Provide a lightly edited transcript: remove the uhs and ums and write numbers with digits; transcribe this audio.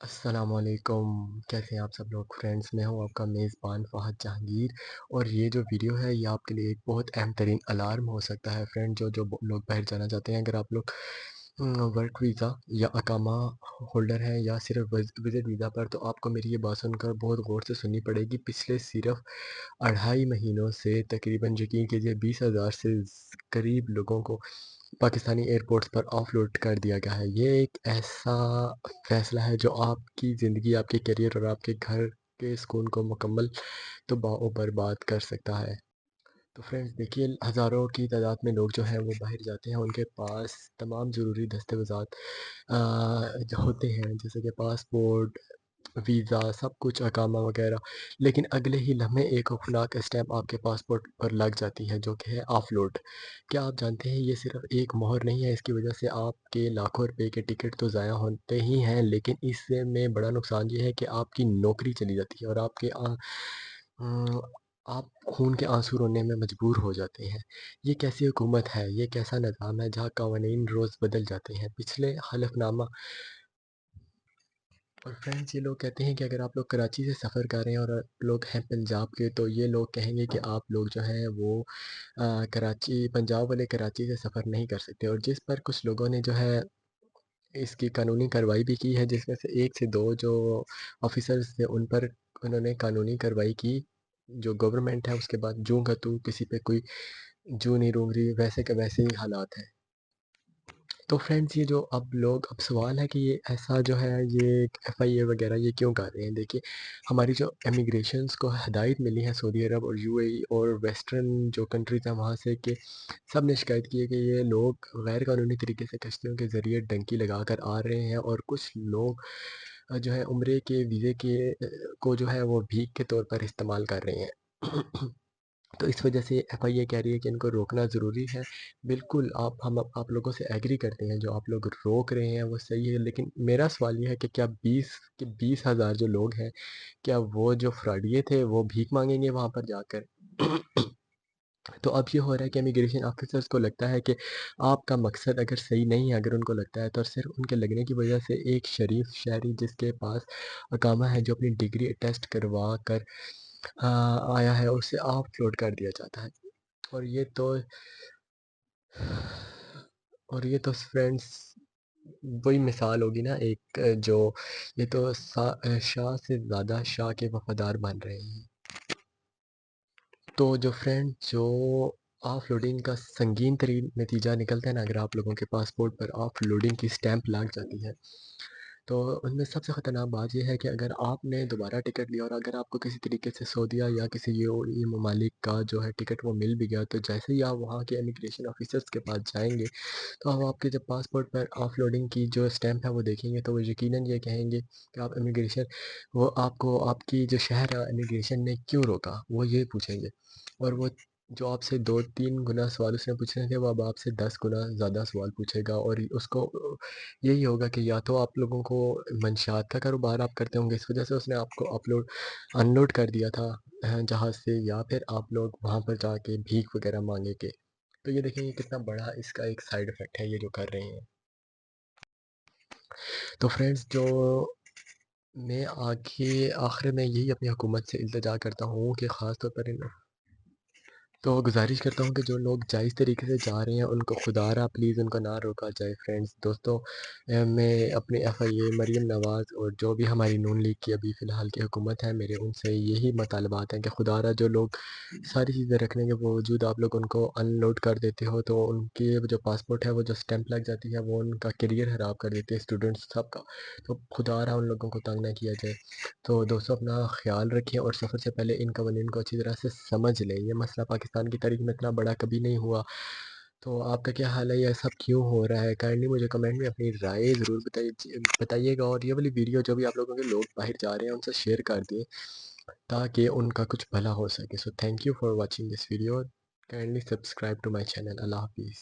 السلام علیکم، کیسے ہیں آپ سب لوگ فرینڈس؟ میں ہوں آپ کا میزبان فہد جہانگیر، اور یہ جو ویڈیو ہے یہ آپ کے لیے ایک بہت اہم ترین الارم ہو سکتا ہے فرینڈ۔ جو لوگ باہر جانا چاہتے ہیں، اگر آپ لوگ ورک ویزا یا اقامہ ہولڈر ہیں یا صرف وزٹ ویزا پر، تو آپ کو میری یہ بات سن کر بہت غور سے سننی پڑے گی۔ پچھلے صرف 2.5 مہینوں سے تقریباً یقین کیجیے 20,000 سے قریب لوگوں کو پاکستانی ایئرپورٹس پر آف لوڈ کر دیا گیا ہے۔ یہ ایک ایسا فیصلہ ہے جو آپ کی زندگی، آپ کے کیریئر اور آپ کے گھر کے سکون کو مکمل تباہ و برباد کر سکتا ہے۔ تو فرینڈز دیکھیے، ہزاروں کی تعداد میں لوگ جو ہیں وہ باہر جاتے ہیں، ان کے پاس تمام ضروری دستاویزات ہوتے ہیں، جیسے کہ پاسپورٹ، ویزا، سب کچھ، اقامہ وغیرہ، لیکن اگلے ہی لمحے ایک خوفناک اسٹیمپ آپ کے پاسپورٹ پر لگ جاتی ہے، جو کہ ہے آف لوڈ۔ کیا آپ جانتے ہیں یہ صرف ایک مہر نہیں ہے؟ اس کی وجہ سے آپ کے لاکھوں روپے کے ٹکٹ تو ضائع ہوتے ہی ہیں، لیکن اس میں بڑا نقصان یہ ہے کہ آپ کی نوکری چلی جاتی ہے، اور آپ خون کے آنسو رونے میں مجبور ہو جاتے ہیں۔ یہ کیسی حکومت ہے؟ یہ کیسا نظام ہے جہاں قوانین روز بدل جاتے ہیں؟ پچھلے حلف نامہ اور فرینڈز، یہ لوگ کہتے ہیں کہ اگر آپ لوگ کراچی سے سفر کر رہے ہیں اور آپ لوگ ہیں پنجاب کے، تو یہ لوگ کہیں گے کہ آپ لوگ جو ہیں وہ پنجاب والے کراچی سے سفر نہیں کر سکتے، اور جس پر کچھ لوگوں نے جو ہے اس کی قانونی کارروائی بھی کی ہے، جس میں سے ایک سے دو جو آفیسرز تھے ان پر انہوں نے قانونی کارروائی کی۔ جو گورنمنٹ ہے اس کے بعد جوں کا تو کسی پہ کوئی جو نہیں رونگ رہی، ویسے کے ویسے ہی حالات ہیں۔ تو فرینڈز، یہ جو اب سوال ہے کہ یہ ایسا جو ہے یہ FIA وغیرہ یہ کیوں کر رہے ہیں؟ دیکھیے، ہماری جو امیگریشنز کو ہدایت ملی ہے سعودی عرب اور UAE اور ویسٹرن جو کنٹریز ہیں وہاں سے، کہ سب نے شکایت کی ہے کہ یہ لوگ غیر قانونی طریقے سے کشتیوں کے ذریعے ڈنکی لگا کر آ رہے ہیں، اور کچھ لوگ جو ہے عمرے کے ویزے کے کو جو ہے وہ بھیک کے طور پر استعمال کر رہے ہیں۔ تو اس وجہ سے FIA کہہ رہی ہے کہ ان کو روکنا ضروری ہے۔ بالکل، ہم آپ لوگوں سے ایگری کرتے ہیں، جو آپ لوگ روک رہے ہیں وہ صحیح ہے، لیکن میرا سوال یہ ہے کہ کیا 20,000 جو لوگ ہیں، کیا وہ جو فراڈیے تھے وہ بھیک مانگیں گے وہاں پر جا کر؟ تو اب یہ ہو رہا ہے کہ امیگریشن آفیسرز کو لگتا ہے کہ آپ کا مقصد اگر صحیح نہیں ہے، اگر ان کو لگتا ہے تو صرف ان کے لگنے کی وجہ سے ایک شریف شہری جس کے پاس اقامہ ہے، جو اپنی ڈگری ٹیسٹ کروا کر آیا ہے، اسے آف لوڈ کر دیا جاتا ہے۔ اور یہ تو فرینڈز وہی مثال ہوگی نا، ایک جو یہ تو شاہ سے زیادہ شاہ کے وفادار بن رہے ہیں۔ تو جو فرینڈ جو آف لوڈنگ کا سنگین ترین نتیجہ نکلتا ہے نا، اگر آپ لوگوں کے پاسپورٹ پر آف لوڈنگ کی سٹیمپ لگ جاتی ہے، تو ان میں سب سے خطرناک بات یہ ہے کہ اگر آپ نے دوبارہ ٹکٹ لیا اور اگر آپ کو کسی طریقے سے سعودیہ یا کسی UAE ممالک کا جو ہے ٹکٹ وہ مل بھی گیا، تو جیسے ہی آپ وہاں کے امیگریشن آفیسرز کے پاس جائیں گے، تو آپ کے جب پاسپورٹ پر آف لوڈنگ کی جو سٹیمپ ہے وہ دیکھیں گے، تو وہ یقیناً یہ کہیں گے کہ آپ امیگریشن، وہ آپ کو آپ کی جو شہر ہے امیگریشن نے کیوں روکا، وہ یہ پوچھیں گے، اور وہ جو آپ سے 2-3 گنا سوال اس نے پوچھنے تھے، وہ اب آپ سے 10 گنا زیادہ سوال پوچھے گا، اور اس کو یہی ہوگا کہ یا تو آپ لوگوں کو منشیات کا کاروبار آپ کرتے ہوں گے، اس وجہ سے اس نے آپ کو ان لوڈ کر دیا تھا جہاز سے، یا پھر آپ لوگ وہاں پر جا کے بھیک وغیرہ مانگے کے۔ تو یہ دیکھیں، یہ کتنا بڑا اس کا ایک سائیڈ افیکٹ ہے یہ جو کر رہے ہیں۔ تو فرینڈز، جو میں آخر میں یہی اپنی حکومت سے التجا کرتا ہوں کہ خاص طور پر تو گزارش کرتا ہوں کہ جو لوگ جائز طریقے سے جا رہے ہیں ان کو خدا را پلیز ان کو نہ روکا جائے۔ فرینڈز، دوستوں، میں اپنے FIA، مریم نواز اور جو بھی ہماری نون لیگ کی ابھی فی الحال کی حکومت ہے، میرے ان سے یہی مطالبات ہیں کہ خدا را جو لوگ ساری چیزیں رکھنے کے باوجود آپ لوگ ان کو ان لوڈ کر دیتے ہو، تو ان کے جو پاسپورٹ ہے وہ جو سٹیمپ لگ جاتی ہے وہ ان کا کیریئر خراب کر دیتے ہیں اسٹوڈنٹس سب کا، تو خدا را ان لوگوں کو تنگ نہ کیا جائے۔ تو دوستوں، اپنا خیال رکھیں اور سفر سے پہلے ان قوانین کو اچھی طرح سے سمجھ لیں۔ یہ مسئلہ پاکستان کی تاریخ میں اتنا بڑا کبھی نہیں ہوا۔ تو آپ کا کیا حال ہے؟ یہ سب کیوں ہو رہا ہے؟ کائنڈلی مجھے کمنٹ میں اپنی رائے ضرور بتائیے گا، اور یہ والی ویڈیو جو بھی آپ لوگوں کے لوگ باہر جا رہے ہیں ان سے شیئر کر دیں تاکہ ان کا کچھ بھلا ہو سکے۔ So thank you for watching this video, kindly subscribe to my channel. اللہ حافظ۔